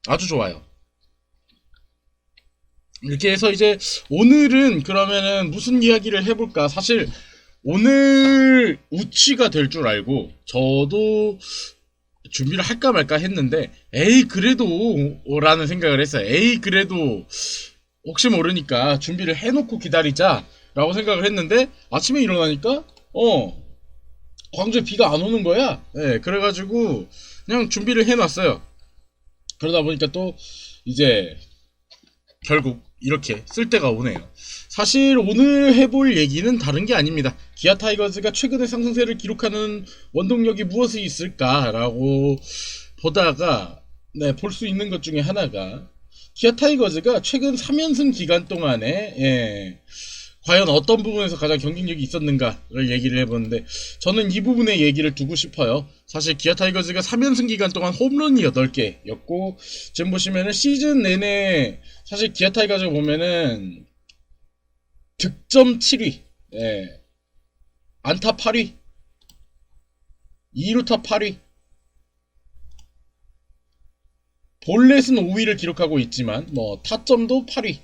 아주 좋아요. 이렇게 해서 이제 오늘은 그러면은 무슨 이야기를 해볼까? 사실 오늘 우치가 될 줄 알고 저도 준비를 할까 말까 했는데 에이 그래도 라는 생각을 했어요. 에이 그래도 혹시 모르니까 준비를 해놓고 기다리자 라고 생각을 했는데 아침에 일어나니까 광주에 비가 안 오는 거야. 네, 그래가지고 그냥 준비를 해놨어요. 그러다 보니까 또 이제 결국 이렇게 쓸 때가 오네요. 사실 오늘 해볼 얘기는 다른 게 아닙니다. 기아 타이거즈가 최근의 상승세를 기록하는 원동력이 무엇이 있을까라고 보다가 볼 수 있는 것 중에 하나가 기아 타이거즈가 최근 3연승 기간 동안에 과연 어떤 부분에서 가장 경쟁력이 있었는가를 얘기를 해보는데 저는 이 부분에 얘기를 두고 싶어요. 사실 기아 타이거즈가 3연승 기간 동안 홈런이 8개였고 지금 보시면은 시즌 내내 사실 기아 타이거즈 보면은 득점 7위, 안타 8위, 2루타 8위, 볼넷은 5위를 기록하고 있지만 뭐 타점도 8위,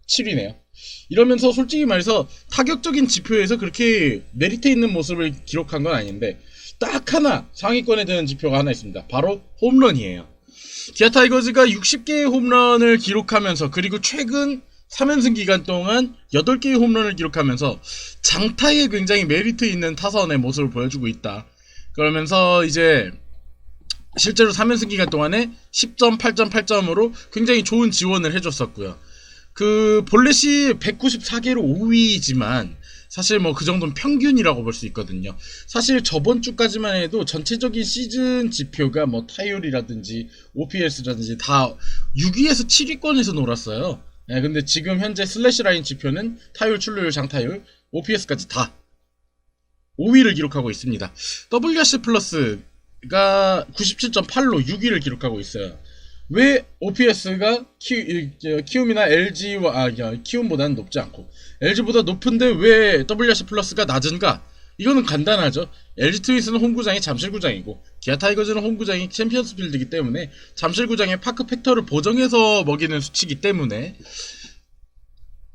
7위네요. 이러면서 솔직히 말해서 타격적인 지표에서 그렇게 메리트 있는 모습을 기록한 건 아닌데 딱 하나 상위권에 드는 지표가 하나 있습니다. 바로 홈런이에요. 기아 타이거즈가 60개의 홈런을 기록하면서 그리고 최근 3연승 기간 동안 8개의 홈런을 기록하면서 장타에 굉장히 메리트 있는 타선의 모습을 보여주고 있다. 그러면서 이제 실제로 3연승 기간 동안에 10점, 8점, 8점으로 굉장히 좋은 지원을 해줬었고요. 그 볼넷이 194개로 5위지만 사실 뭐 그 정도는 평균이라고 볼 수 있거든요. 사실 저번 주까지만 해도 전체적인 시즌 지표가 뭐 타율이라든지 OPS라든지 다 6위에서 7위권에서 놀았어요. 근데 지금 현재 슬래시 라인 지표는 타율, 출루율, 장타율, OPS까지 다 5위를 기록하고 있습니다. WRC 플러스가 97.8로 6위를 기록하고 있어요. 왜 OPS가 키움이나 LG와 키움보다는 높지 않고 LG보다 높은데 왜 WRC 플러스가 낮은가? 이거는 간단하죠. LG 트윈스는 홈구장이 잠실구장이고 기아 타이거즈는 홈구장이 챔피언스 필드이기 때문에 잠실구장의 파크 팩터를 보정해서 먹이는 수치이기 때문에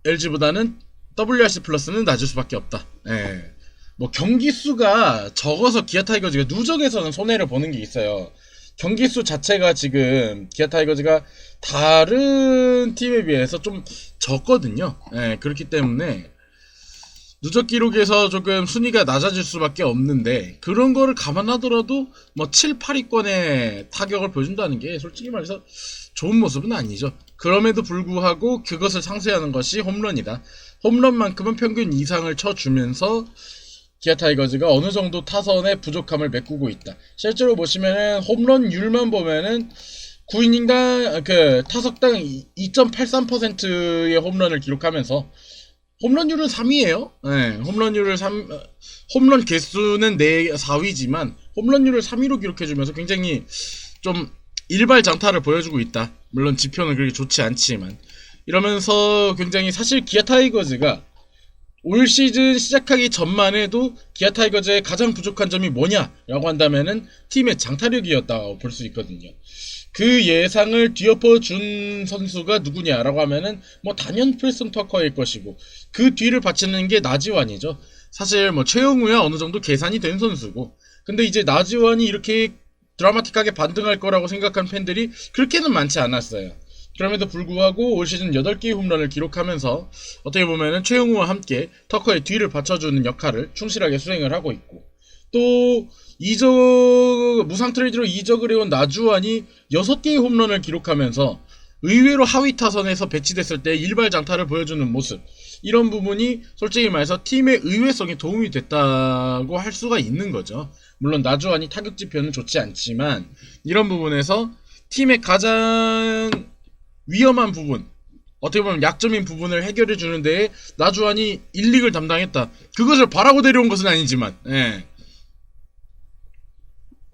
LG보다는 WRC 플러스는 낮을 수밖에 없다. 뭐 경기 수가 적어서 기아 타이거즈가 누적에서는 손해를 보는 게 있어요. 경기 수 자체가 지금 기아 타이거즈가 다른 팀에 비해서 좀 적거든요. 그렇기 때문에 누적 기록에서 조금 순위가 낮아질 수밖에 없는데 그런 거를 감안하더라도 뭐 7, 8위권의 타격을 보여준다는 게 솔직히 말해서 좋은 모습은 아니죠. 그럼에도 불구하고 그것을 상쇄하는 것이 홈런이다. 홈런만큼은 평균 이상을 쳐주면서 기아 타이거즈가 어느 정도 타선의 부족함을 메꾸고 있다. 실제로 보시면은 홈런율만 보면은 9이닝당 그 타석당 2.83%의 홈런을 기록하면서 홈런율은 3위예요. 홈런 개수는 4위지만 홈런율을 3위로 기록해주면서 굉장히 좀 일발 장타를 보여주고 있다. 물론 지표는 그렇게 좋지 않지만 이러면서 굉장히 사실 기아 타이거즈가 올 시즌 시작하기 전만 해도 기아 타이거즈의 가장 부족한 점이 뭐냐라고 한다면은 팀의 장타력이었다고 볼 수 있거든요. 그 예상을 뒤엎어 준 선수가 누구냐라고 하면은 뭐 단연 프레스턴 터커일 것이고 그 뒤를 바치는 게 나지완이죠. 사실 뭐 최영우야 어느 정도 계산이 된 선수고 근데 이제 나지완이 이렇게 드라마틱하게 반등할 거라고 생각한 팬들이 그렇게는 많지 않았어요. 그럼에도 불구하고 올 시즌 8개의 홈런을 기록하면서 어떻게 보면은 최영우와 함께 터커의 뒤를 받쳐주는 역할을 충실하게 수행을 하고 있고 또 무상 트레이드로 이적을 해온 나주환이 6개의 홈런을 기록하면서 의외로 하위 타선에서 배치됐을 때 일발 장타를 보여주는 모습 이런 부분이 솔직히 말해서 팀의 의외성에 도움이 됐다고 할 수가 있는 거죠. 물론 나주환이 타격 지표는 좋지 않지만 이런 부분에서 팀의 가장 위험한 부분 어떻게 보면 약점인 부분을 해결해 주는 데에 나주환이 1, 2를 담당했다. 그것을 바라고 데려온 것은 아니지만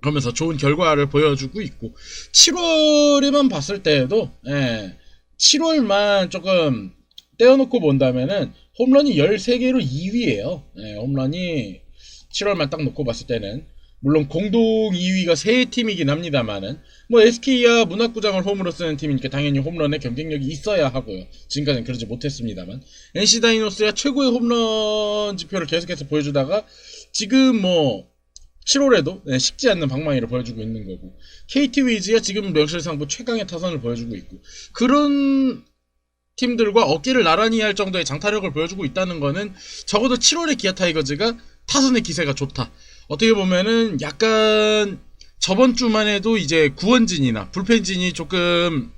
그러면서 좋은 결과를 보여주고 있고 7월에만 봤을 때에도 7월만 조금 떼어놓고 본다면은 홈런이 13개로 2위에요. 홈런이 7월만 딱 놓고 봤을 때는 물론 공동 2위가 세 팀이긴 합니다만은 뭐 SK야 문학구장을 홈으로 쓰는 팀이니까 당연히 홈런의 경쟁력이 있어야 하고요. 지금까지는 그러지 못했습니다만 NC 다이노스야 최고의 홈런 지표를 계속해서 보여주다가 지금 뭐 7월에도 식지 않는 방망이를 보여주고 있는 거고, KT 위즈야 지금 명실상부 최강의 타선을 보여주고 있고, 그런 팀들과 어깨를 나란히 할 정도의 장타력을 보여주고 있다는 거는 적어도 7월에 기아 타이거즈가 타선의 기세가 좋다. 어떻게 보면은 약간 저번 주만 해도 이제 구원진이나 불펜진이 조금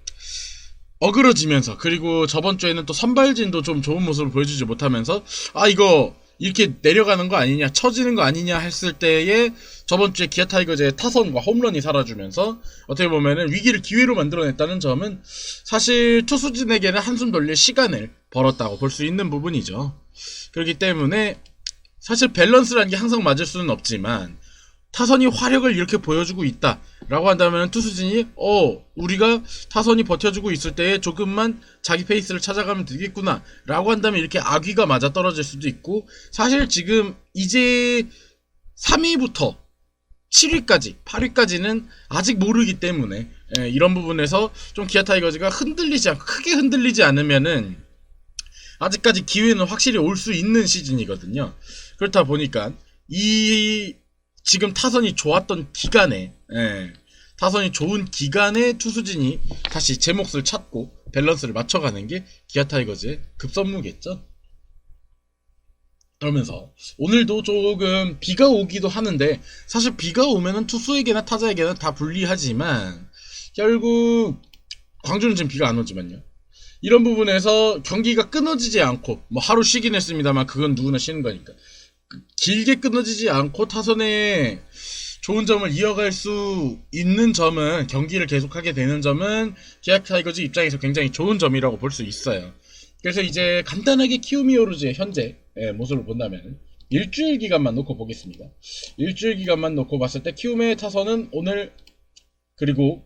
어그러지면서, 그리고 저번 주에는 또 선발진도 좀 좋은 모습을 보여주지 못하면서 아 이거 이렇게 내려가는 거 아니냐, 처지는 거 아니냐 했을 때에 저번 주에 기아 타이거즈의 타선과 홈런이 살아주면서 어떻게 보면은 위기를 기회로 만들어냈다는 점은 사실 투수진에게는 한숨 돌릴 시간을 벌었다고 볼 수 있는 부분이죠. 그렇기 때문에 사실 밸런스라는 게 항상 맞을 수는 없지만 타선이 화력을 이렇게 보여주고 있다 라고 한다면 투수진이 우리가 타선이 버텨주고 있을 때에 조금만 자기 페이스를 찾아가면 되겠구나 라고 한다면 이렇게 아귀가 맞아 떨어질 수도 있고, 사실 지금 이제 3위부터 7위까지 8위까지는 아직 모르기 때문에 이런 부분에서 좀 기아 타이거즈가 크게 흔들리지 않으면은 아직까지 기회는 확실히 올 수 있는 시즌이거든요. 그렇다 보니까 지금 타선이 좋았던 기간에, 타선이 좋은 기간에 투수진이 다시 제 몫을 찾고 밸런스를 맞춰가는 게 기아 타이거즈의 급선무겠죠. 그러면서 오늘도 조금 비가 오기도 하는데, 사실 비가 오면은 투수에게나 타자에게나 다 불리하지만 결국 광주는 지금 비가 안 오지만요. 이런 부분에서 경기가 끊어지지 않고, 뭐 하루 쉬긴 했습니다만 그건 누구나 쉬는 거니까 길게 끊어지지 않고 타선의 좋은 점을 이어갈 수 있는 점은, 경기를 계속하게 되는 점은 기아 타이거즈 입장에서 굉장히 좋은 점이라고 볼 수 있어요. 그래서 이제 간단하게 키움 히어로즈의 현재 모습을 본다면 일주일 기간만 놓고 보겠습니다. 일주일 기간만 놓고 봤을 때 키움의 타선은 오늘, 그리고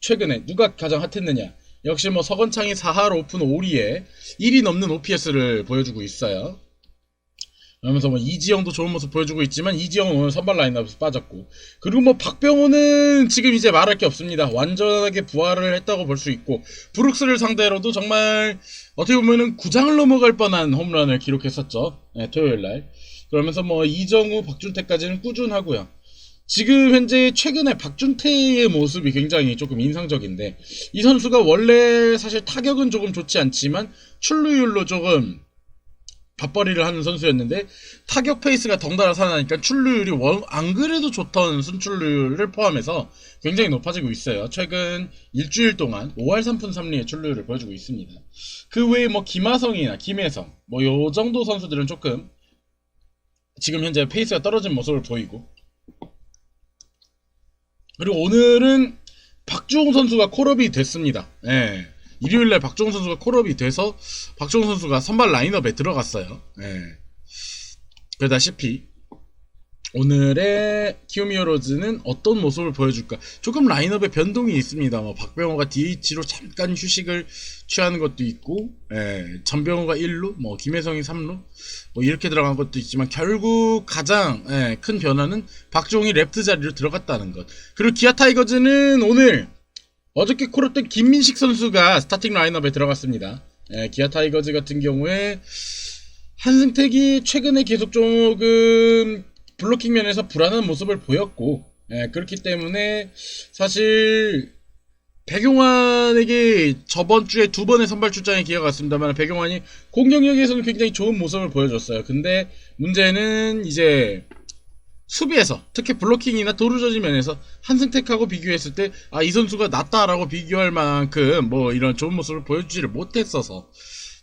최근에 누가 가장 핫했느냐, 역시 뭐 서건창이 4할 오픈 5리에 1이 넘는 OPS를 보여주고 있어요. 그러면서 뭐 이지영도 좋은 모습 보여주고 있지만 이지영은 오늘 선발 라인업에서 빠졌고, 그리고 뭐 박병호는 지금 이제 말할 게 없습니다. 완전하게 부활을 했다고 볼 수 있고, 브룩스를 상대로도 정말 어떻게 보면은 9장을 넘어갈 뻔한 홈런을 기록했었죠. 토요일날. 그러면서 뭐 이정우, 박준태까지는 꾸준하고요. 지금 현재 최근에 박준태의 모습이 굉장히 조금 인상적인데, 이 선수가 원래 사실 타격은 조금 좋지 않지만 출루율로 조금 밥벌이를 하는 선수였는데, 타격 페이스가 덩달아 살아나니까 출루율이 안 그래도 좋던 순출루율을 포함해서 굉장히 높아지고 있어요. 최근 일주일 동안 5할 3푼 3리의 출루율을 보여주고 있습니다. 그 외에 뭐 김하성이나 김혜성 뭐 요 정도 선수들은 조금 지금 현재 페이스가 떨어진 모습을 보이고, 그리고 오늘은 박주홍 선수가 콜업이 됐습니다. 일요일날 박주홍 선수가 콜업이 돼서 박주홍 선수가 선발 라인업에 들어갔어요. 그러다시피 오늘의 키움 히어로즈는 어떤 모습을 보여줄까? 조금 라인업에 변동이 있습니다. 뭐 박병호가 DH로 잠깐 휴식을 취하는 것도 있고, 전병호가 1루, 뭐 김혜성이 3루, 뭐 이렇게 들어간 것도 있지만 결국 가장 큰 변화는 박주홍이 랩트 자리로 들어갔다는 것. 그리고 기아 타이거즈는 오늘 어저께 콜업된 김민식 선수가 스타팅 라인업에 들어갔습니다. 기아 타이거즈 같은 경우에 한승택이 최근에 계속 조금 블로킹 면에서 불안한 모습을 보였고, 그렇기 때문에 사실 백용환에게 저번 주에 2번의 선발 출장에 기회가 갔습니다만 백용환이 공격력에서는 굉장히 좋은 모습을 보여줬어요. 근데 문제는 이제 수비에서, 특히 블로킹이나 도루저지 면에서 한승택하고 비교했을 때 이 선수가 낫다라고 비교할 만큼 뭐 이런 좋은 모습을 보여주지를 못했어서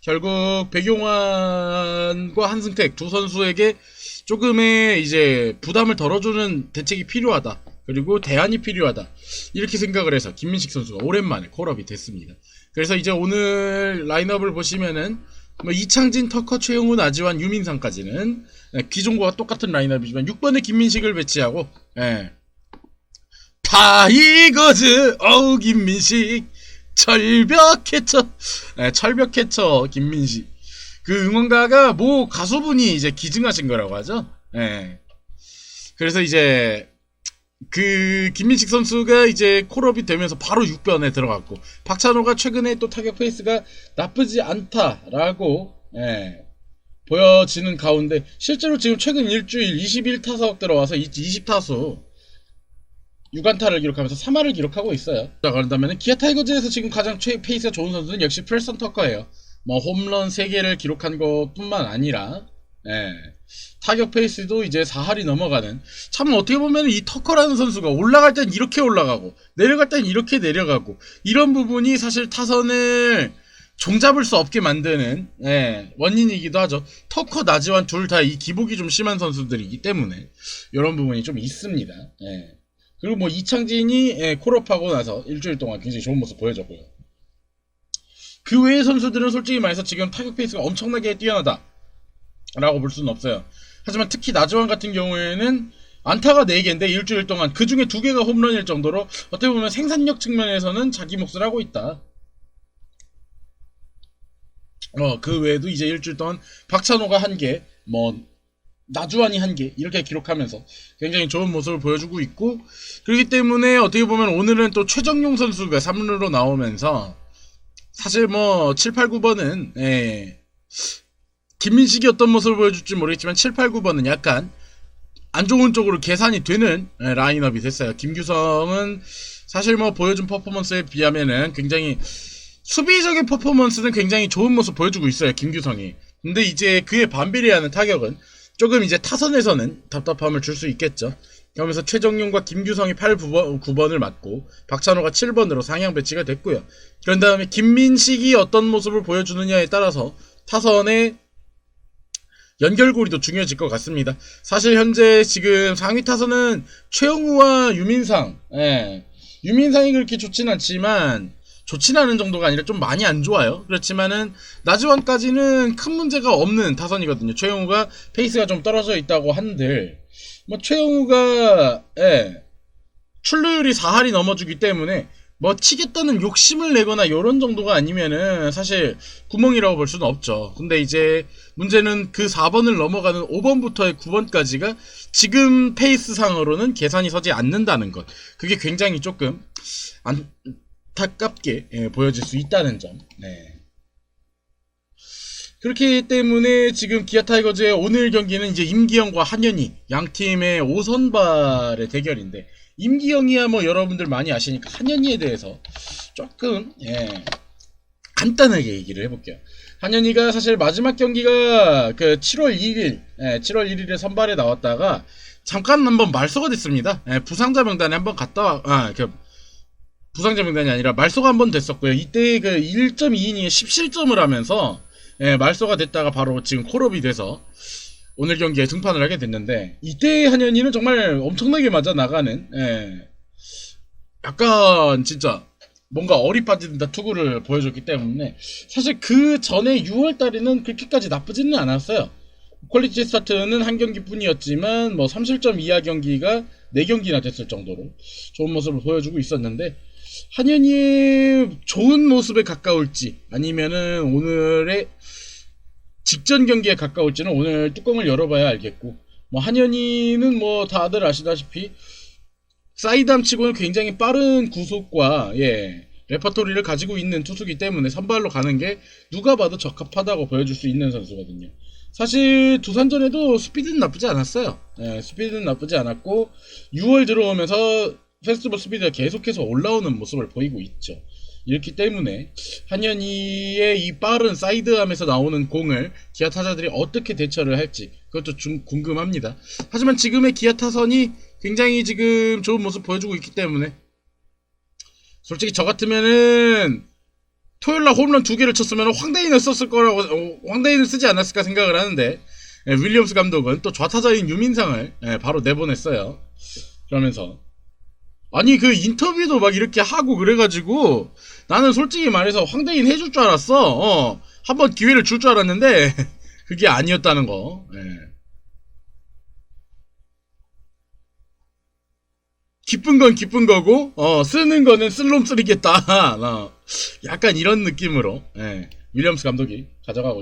결국 백용환과 한승택 두 선수에게 조금의 이제 부담을 덜어주는 대책이 필요하다, 그리고 대안이 필요하다, 이렇게 생각을 해서 김민식 선수가 오랜만에 콜업이 됐습니다. 그래서 이제 오늘 라인업을 보시면은 뭐 이창진, 터커, 최용훈, 아지환, 유민상까지는 기존과 똑같은 라인업이지만 6번에 김민식을 배치하고, 타이거즈 김민식 철벽 캐쳐, 철벽 캐쳐 김민식. 그 응원가가 뭐 가수분이 이제 기증하신 거라고 하죠. 그래서 이제 김민식 선수가 이제 콜업이 되면서 바로 6변에 들어갔고, 박찬호가 최근에 또 타격 페이스가 나쁘지 않다라고 보여지는 가운데, 실제로 지금 최근 일주일 21타석 들어와서 20타수 6안타를 기록하면서 3할을 기록하고 있어요. 자, 그런다면 기아 타이거즈에서 지금 가장 페이스가 좋은 선수는 역시 프레스턴 터커예요. 뭐 홈런 3개를 기록한 것뿐만 아니라 타격 페이스도 이제 4할이 넘어가는, 참 어떻게 보면 이 터커라는 선수가 올라갈 땐 이렇게 올라가고 내려갈 땐 이렇게 내려가고, 이런 부분이 사실 타선을 종잡을 수 없게 만드는 원인이기도 하죠. 터커, 나지완 둘 다 이 기복이 좀 심한 선수들이기 때문에 이런 부분이 좀 있습니다. 그리고 뭐 이창진이 콜업하고 나서 일주일 동안 굉장히 좋은 모습 보여줬고요. 그 외의 선수들은 솔직히 말해서 지금 타격 페이스가 엄청나게 뛰어나다 라고 볼 수는 없어요. 하지만 특히 나지완 같은 경우에는 안타가 4개인데 일주일 동안 그 중에 2개가 홈런일 정도로 어떻게 보면 생산력 측면에서는 자기 몫을 하고 있다. 그 외에도 이제 일주일 동안 박찬호가 1개, 뭐 나주환이 1개 이렇게 기록하면서 굉장히 좋은 모습을 보여주고 있고, 그렇기 때문에 어떻게 보면 오늘은 또 최정용 선수가 3루로 나오면서 사실 뭐 7, 8, 9번은 김민식이 어떤 모습을 보여줄지 모르겠지만 7, 8, 9번은 약간 안 좋은 쪽으로 계산이 되는 라인업이 됐어요. 김규성은 사실 뭐 보여준 퍼포먼스에 비하면은 굉장히 수비적인 퍼포먼스는 굉장히 좋은 모습 보여주고 있어요, 김규성이. 근데 이제 그에 반비례하는 타격은 조금 이제 타선에서는 답답함을 줄 수 있겠죠. 그러면서 최정용과 김규성이 8, 9번을 맡고 박찬호가 7번으로 상향 배치가 됐고요. 그런 다음에 김민식이 어떤 모습을 보여주느냐에 따라서 타선의 연결고리도 중요해질 것 같습니다. 사실 현재 지금 상위 타선은 최영우와 유민상, 유민상이 그렇게 좋진 않지만, 좋진 않은 정도가 아니라 좀 많이 안 좋아요. 그렇지만은 나지완까지는 큰 문제가 없는 타선이거든요. 최영우가 페이스가 좀 떨어져 있다고 한들, 뭐 최영우가 출루율이 4할이 넘어주기 때문에 뭐 치겠다는 욕심을 내거나 요런 정도가 아니면은 사실 구멍이라고 볼 수는 없죠. 근데 이제 문제는 그 4번을 넘어가는 5번부터의 9번까지가 지금 페이스상으로는 계산이 서지 않는다는 것. 그게 굉장히 조금 안타깝게 보여질 수 있다는 점. 그렇기 때문에 지금 기아 타이거즈의 오늘 경기는 이제 임기영과 한현희 양팀의 5선발의 대결인데, 임기영이야 뭐 여러분들 많이 아시니까 한현희에 대해서 조금 간단하게 얘기를 해볼게요. 한현희가 사실 마지막 경기가 그 7월 1일 7월 1일에 선발에 나왔다가 잠깐 한번 말소가 됐습니다. 부상자 명단에 한번 부상자 명단이 아니라 말소가 한번 됐었고요. 이때 그 1.2이닝에 17점을 하면서 말소가 됐다가 바로 지금 콜업이 돼서 오늘 경기에 등판을 하게 됐는데, 이때 한현희는 정말 엄청나게 맞아 나가는 약간 진짜 뭔가 어리 빠진다 투구를 보여줬기 때문에, 사실 그 전에 6월달에는 그렇게까지 나쁘지는 않았어요. 퀄리티 스타트는 한 경기뿐이었지만 뭐 3실점 이하 경기가 4경기나 됐을 정도로 좋은 모습을 보여주고 있었는데, 한현희의 좋은 모습에 가까울지 아니면은 오늘의 직전 경기에 가까울지는 오늘 뚜껑을 열어봐야 알겠고, 뭐 한현희는 뭐 다들 아시다시피 사이드암 치고는 굉장히 빠른 구속과 레퍼토리를 가지고 있는 투수기 때문에 선발로 가는 게 누가 봐도 적합하다고 보여줄 수 있는 선수거든요. 사실 두산전에도 스피드는 나쁘지 않았어요. 스피드는 나쁘지 않았고 6월 들어오면서 페스티벌 스피드가 계속해서 올라오는 모습을 보이고 있죠. 이렇기 때문에 한현희의 이 빠른 사이드암에서 나오는 공을 기아 타자들이 어떻게 대처를 할지 그것도 좀 궁금합니다. 하지만 지금의 기아 타선이 굉장히 지금 좋은 모습 보여주고 있기 때문에, 솔직히 저 같으면은 토요일날 홈런 2개를 쳤으면 황대인을 썼을 거라고, 황대인을 쓰지 않았을까 생각을 하는데, 윌리엄스 감독은 또 좌타자인 유민상을 바로 내보냈어요. 그러면서 아니 그 인터뷰도 막 이렇게 하고 그래가지고 나는 솔직히 말해서 황대인 해줄 줄 알았어. 한번 기회를 줄 줄 알았는데 그게 아니었다는 거. 기쁜 건 기쁜 거고 쓰는 거는 쓸놈 쓰리겠다. 약간 이런 느낌으로 윌리엄스 감독이 가져가고